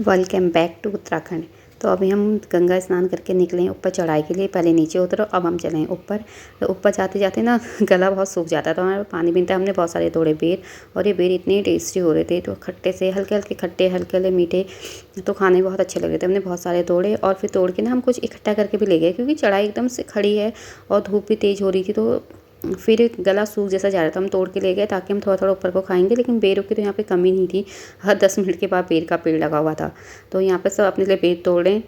Welcome back to Uttarakhand. तो अभी हम गंगा स्नान करके निकले हैं ऊपर चढ़ाई के लिए। पहले नीचे उतरो, अब हम चले हैं ऊपर। तो ऊपर जाते जाते ना गला बहुत सूख जाता है, तो हमारे पानी पीता। हमने बहुत सारे तोड़े बेर, और ये बेर इतने टेस्टी हो रहे थे, तो खट्टे से हल्के हल्के खट्टे, हल्के हल्के मीठे, तो खाने में बहुत अच्छे लग रहे थे। हमने बहुत सारे तोड़े, और फिर तोड़ के ना हम कुछ इकट्ठा करके भी ले गए, क्योंकि चढ़ाई एकदम से खड़ी है और धूप भी तेज़ हो रही थी, तो फिर गला सूख जैसा जा रहा था। हम तोड़ के ले गए ताकि हम थोड़ा थोड़ा ऊपर को खाएंगे, लेकिन बेरों की तो यहाँ पे कमी नहीं थी। हर 10 मिनट के बाद बेर का पेड़ लगा हुआ था, तो यहाँ पे सब अपने लिए बेर तोड़ें।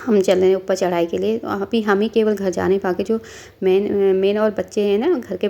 हम चल रहे हैं ऊपर चढ़ाई के लिए। तो अभी हम ही केवल घर जा नहीं, बाकी जो मेन और बच्चे हैं ना घर के,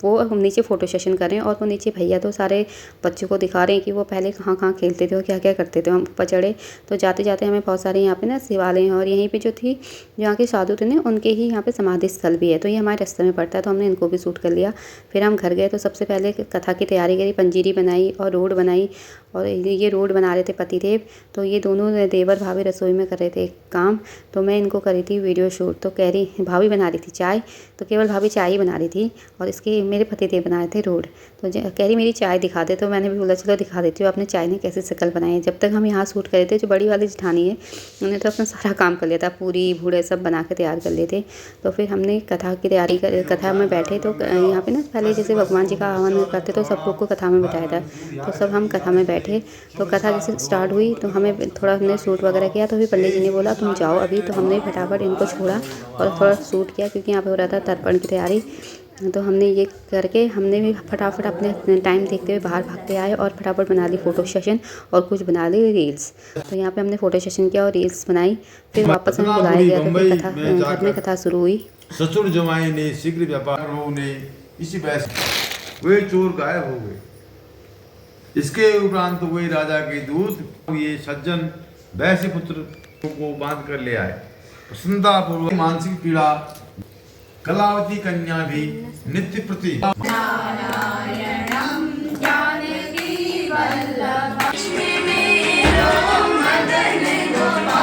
वो हम नीचे फ़ोटो सेशन कर रहे हैं। और वो नीचे भैया तो सारे बच्चों को दिखा रहे हैं कि वो पहले कहाँ कहाँ खेलते थे और क्या क्या करते थे। हम ऊपर चढ़े तो जाते जाते हमें बहुत सारे यहाँ पे ना शिवालय हैं, और यहीं पे जो थी जहाँ के साधु थे ना, उनके ही यहाँ पे समाधि स्थल भी है, तो ये हमारे रास्ते में पड़ता है, तो हमने इनको भी शूट कर लिया। फिर हम घर गए तो सबसे पहले कथा की तैयारी करी, पंजीरी बनाई और रोड बनाई। और ये रोड बना रहे थे पतिदेव, तो ये दोनों देवर भाभी रसोई में कर रहे थे काम, तो मैं इनको करी थी वीडियो शूट। तो कह रही भाभी बना रही थी चाय, तो केवल भाभी चाय ही बना रही थी, और इसके मेरे पतिदेव बना रहे थे रोड। तो कह रही मेरी चाय दिखा दे, तो मैंने भी बोला चलो दिखा देती हूँ आपने चाय ने कैसे शक्ल बनाई है। जब तक हम यहाँ शूट करे थे, जो बड़ी वाली जेठानी है उन्होंने तो अपना सारा काम कर लिया था, पूरी भूड़े सब बना के तैयार कर लिए थे। तो फिर हमने कथा की तैयारी कर, कथा में बैठे। तो यहाँ पे ना पहले जैसे भगवान जी का आह्वान करते, तो सब लोग को कथा में बिठाया था, तो सब हम कथा में बैठे। तो कथा जैसे स्टार्ट हुई तो हमें थोड़ा हमने शूट वगैरह किया। तो फिर पंडित जी ने बोला तुम जाओ अभी, तो हमने फटाफट इनको छोड़ा और थोड़ा शूट किया, क्योंकि यहाँ पे हो रहा था तर्पण की तैयारी। तो हमने ये करके हमने भी फटाफट अपने टाइम देखते हुए बाहर भाग के आए, और फटाफट बना ली फ़ोटो सेशन और कुछ बना ली रील्स। तो यहाँ पे हमने फ़ोटो सेशन किया और रील्स बनाई। फिर वापस हमें बुलाया गया, तो फिर कथा घर में कथा शुरू हुई। ससुर जमाई ने शीघ्र व्यापार ने इसी बहस वे चोर गायब हो गए। इसके उपरांत वे राजा के दूत ये सज्जन वैश्य पुत्र को बांध कर ले आए। प्रसन्नतापूर्वक मानसिक पीड़ा कलावती कन्या भी नित्य प्रति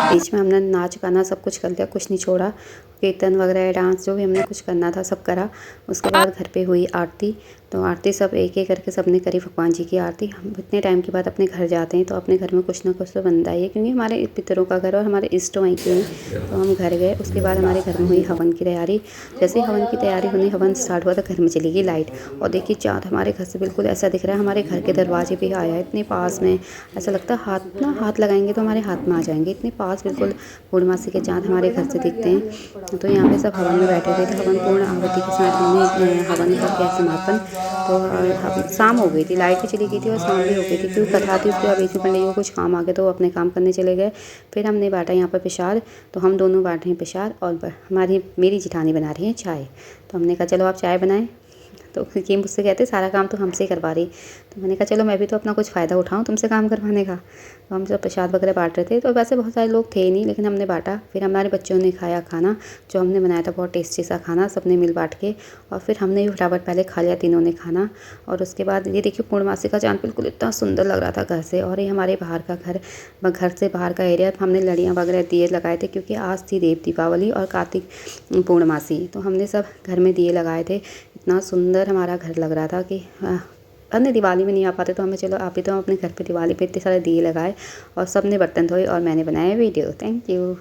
बीच में हमने नाच गाना सब कुछ कर लिया, कुछ नहीं छोड़ा। कीर्तन वगैरह डांस जो भी हमने कुछ करना था सब करा। उसके बाद घर पे हुई आरती, तो आरती सब एक एक करके सबने करी भगवान जी की आरती। हम इतने टाइम के बाद अपने घर जाते हैं, तो अपने घर में कुछ ना कुछ तो बनता ही है, क्योंकि हमारे पितरों का घर और हमारे इष्ट वहीं के हैं। तो हम घर गए, उसके बाद हमारे घर में हुई हवन की तैयारी। जैसे ही हवन की तैयारी होनी, हवन स्टार्ट हुआ, तो घर में चली गई लाइट। और देखिए चाँद हमारे घर से बिल्कुल ऐसा दिख रहा है, हमारे घर के दरवाजे पे आया है, इतने पास में। ऐसा लगता है हाथ लगाएंगे तो हमारे हाथ में आ जाएंगे, इतने पास बिल्कुल पूर्णमासी के चाँद हमारे घर से दिखते हैं। तो यहाँ पे सब हवन में बैठे थे, तो हवन पूर्ण आहुति के साथ हमने हवन कर किया समापन। तो शाम हो गई थी, लाइट भी चली गई थी और शाम भी हो गई थी, क्योंकि कथा थी। उसके बाद बीच में पंडित जी को कुछ काम आ गया, तो वो अपने काम करने चले गए। फिर हमने बांटा यहाँ पर प्रसाद, तो हम दोनों बांट रहे हैं प्रसाद, और मेरी जेठानी बना रही है चाय। तो हमने कहा चलो आप चाय बनाएं, तो ये मुझसे कहते सारा काम तो हमसे करवा रही। तो मैंने कहा चलो मैं भी तो अपना कुछ फ़ायदा उठाऊं तुमसे काम करवाने का। तो हम सब प्रसाद वगैरह बांट रहे थे, तो वैसे बहुत सारे लोग थे ही नहीं, लेकिन हमने बांटा। फिर हमारे बच्चों ने खाया खाना जो हमने बनाया था, बहुत टेस्टी सा खाना, सबने मिल बांट के। और फिर हमने भी फटाफट पहले खा लिया तीनों ने खाना। और उसके बाद ये देखिए पूर्णमासी का चाँद बिल्कुल इतना सुंदर लग रहा था घर से। और ये हमारे बाहर का घर से बाहर का एरिया, हमने लड़ियाँ वगैरह दिए लगाए थे, क्योंकि आज थी देव दीपावली और कार्तिक पूर्णमासी। तो हमने सब घर में दिए लगाए थे, इतना सुंदर हमारा घर लग रहा था कि अन्य दिवाली में नहीं आ पाते, तो हमें चलो आप ही तो हम अपने घर पे दिवाली पे इतने सारे दिए लगाए, और सब ने बर्तन धोए और मैंने बनाया वीडियो। Thank you.